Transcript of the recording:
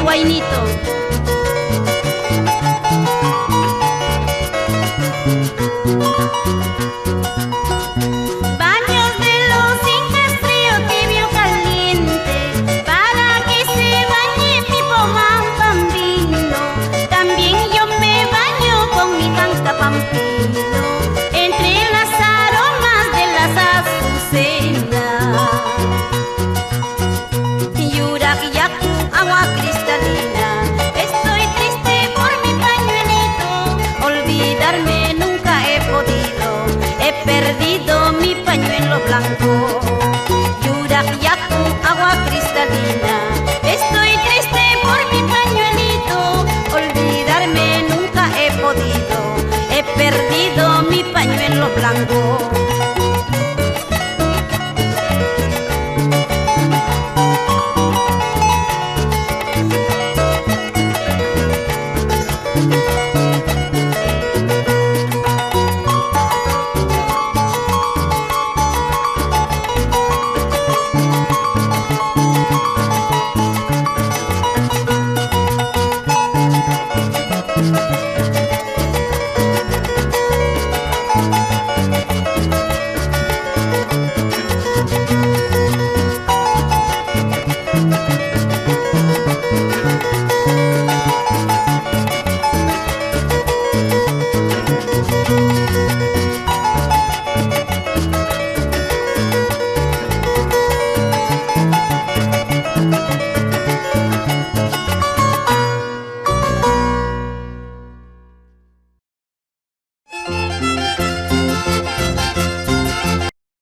Guainito. Baños de los incas, frío, tibio, caliente, para que se bañe mi pomán bambino. También yo me baño con mi tanca pampino, entre las aromas de las azucenas. Yuraquiyacu, agua cristalina, estoy triste por mi pañuelito, olvidarme nunca he podido, he perdido mi pañuelo blanco. Yuraquiyacu, agua cristalina, estoy triste por mi pañuelito, olvidarme nunca he podido, he perdido mi pañuelo blanco.